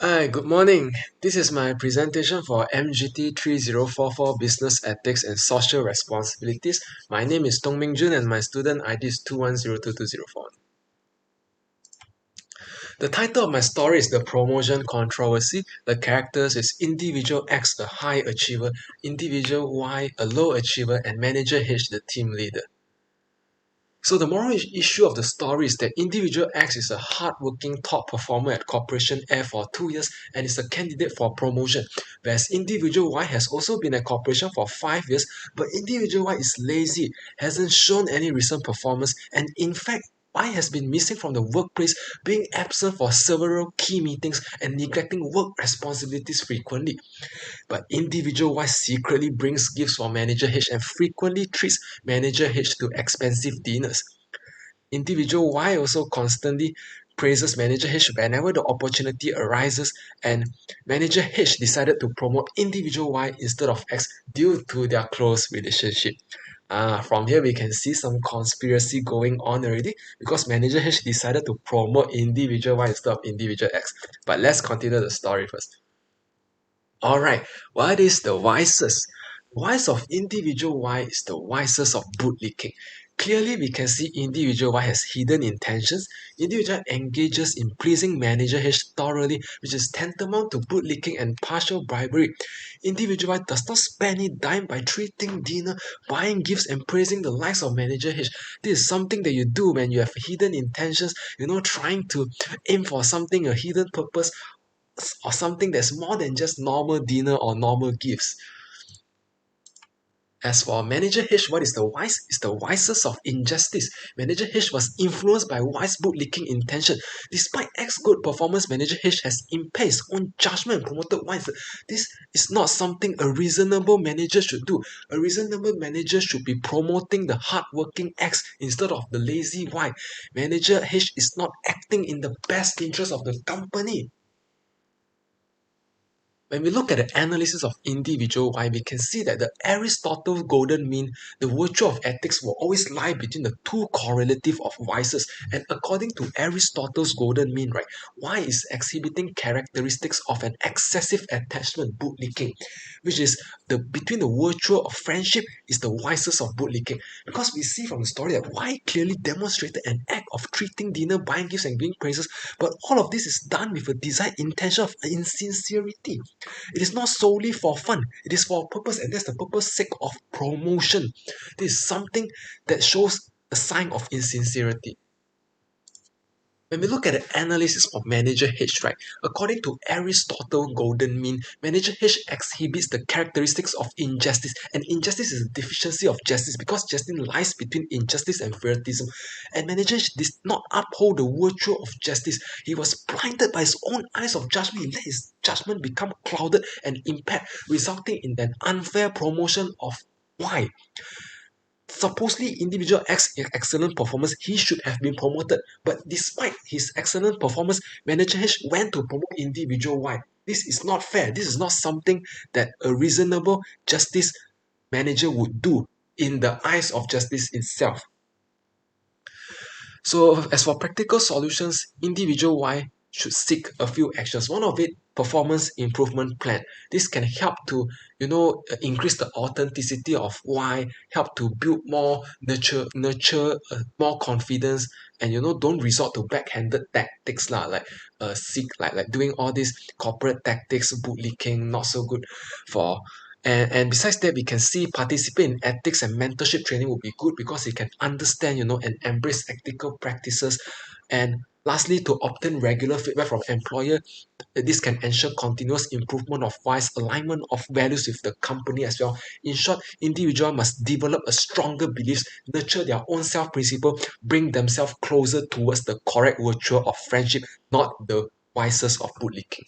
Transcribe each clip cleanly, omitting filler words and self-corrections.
Hi, good morning. This is my presentation for MGT3044 Business Ethics and Social Responsibilities. My name is Tung Meng Jun and my student ID is 2102204. The title of my story is The Promotion Controversy. The characters is individual X, a high achiever, individual Y, a low achiever, and manager H, the team leader. So the moral issue of the story is that individual X is a hardworking top performer at Corporation Air for 2 years and is a candidate for promotion, whereas individual Y has also been at Corporation for 5 years, but individual Y is lazy, hasn't shown any recent performance, and in fact Y has been missing from the workplace, being absent for several key meetings and neglecting work responsibilities frequently. But individual Y secretly brings gifts for Manager H and frequently treats Manager H to expensive dinners. Individual Y also constantly praises Manager H whenever the opportunity arises, and Manager H decided to promote individual Y instead of X due to their close relationship. From here we can see some conspiracy going on already because Manager H decided to promote individual Y instead of individual X. But let's continue the story first. Alright, what is the wisest? Wise of individual Y is the wisest of bootlicking. Clearly, we can see individual Y has hidden intentions. Individual engages in pleasing manager H thoroughly, which is tantamount to bootlicking and partial bribery. Individual Y does not spend any dime by treating dinner, buying gifts, and praising the likes of manager H. This is something that you do when you have hidden intentions, trying to aim for something, a hidden purpose, or something that's more than just normal dinner or normal gifts. As for Manager H, what is the wise? Is the wisest of injustice. Manager H was influenced by wise bootlicking intention. Despite X good performance, Manager H has impaired his own judgment and promoted wise. This is not something a reasonable manager should do. A reasonable manager should be promoting the hardworking X instead of the lazy Y. Manager H is not acting in the best interest of the company. When we look at the analysis of individual Y, we can see that the Aristotle golden mean, the virtue of ethics will always lie between the two correlative of vices. And according to Aristotle's golden mean, right, Y is exhibiting characteristics of an excessive attachment, bootlicking, which is the between the virtue of friendship is the wisest of bootlicking. Because we see from the story that Y clearly demonstrated an act of treating dinner, buying gifts, and giving praises, but all of this is done with a desired intention of insincerity. It is not solely for fun. It is for a purpose, and that's the purpose sake of promotion. This is something that shows a sign of insincerity. When we look at the analysis of Manager H, right, according to Aristotle golden mean, Manager H exhibits the characteristics of injustice, and injustice is a deficiency of justice because justice lies between injustice and favoritism. And Manager H did not uphold the virtue of justice. He was blinded by his own eyes of judgment. He let his judgment become clouded and impaired, resulting in an unfair promotion of Y. Supposedly individual X excellent performance, he should have been promoted. But despite his excellent performance, Manager H went to promote individual Y. This is not fair. This is not something that a reasonable justice manager would do in the eyes of justice itself. So as for practical solutions, individual Y should seek a few actions. One of it, performance improvement plan. This can help to, increase the authenticity of Y, help to build more nurture more confidence, and don't resort to backhanded tactics lah, like seek like doing all these corporate tactics, bootlicking, not so good for. And besides that, we can see participate in ethics and mentorship training would be good because he can understand, and embrace ethical practices. And lastly, to obtain regular feedback from employer, this can ensure continuous improvement of wise alignment of values with the company as well. In short, individual must develop a stronger beliefs, nurture their own self-principle, bring themselves closer towards the correct virtue of friendship, not the vices of bootlicking.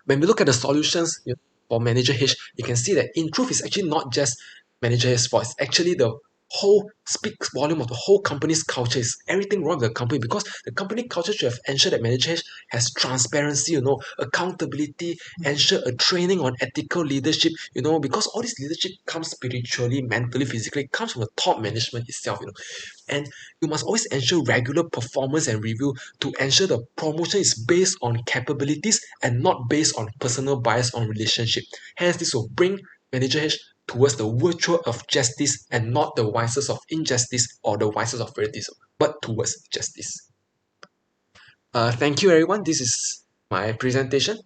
When we look at the solutions for Manager H, you can see that in truth, it's actually not just Manager H's fault. It's actually the whole speaks volume of the whole company's culture. Is everything wrong with the company? Because the company culture should have ensured that manager has transparency, accountability, ensure a training on ethical leadership, because all this leadership comes spiritually, mentally, physically, comes from the top management itself, and you must always ensure regular performance and review to ensure the promotion is based on capabilities and not based on personal bias or relationship. Hence, this will bring manager H towards the virtue of justice and not the vices of injustice or the vices of favoritism, but towards justice. Thank you, everyone. This is my presentation.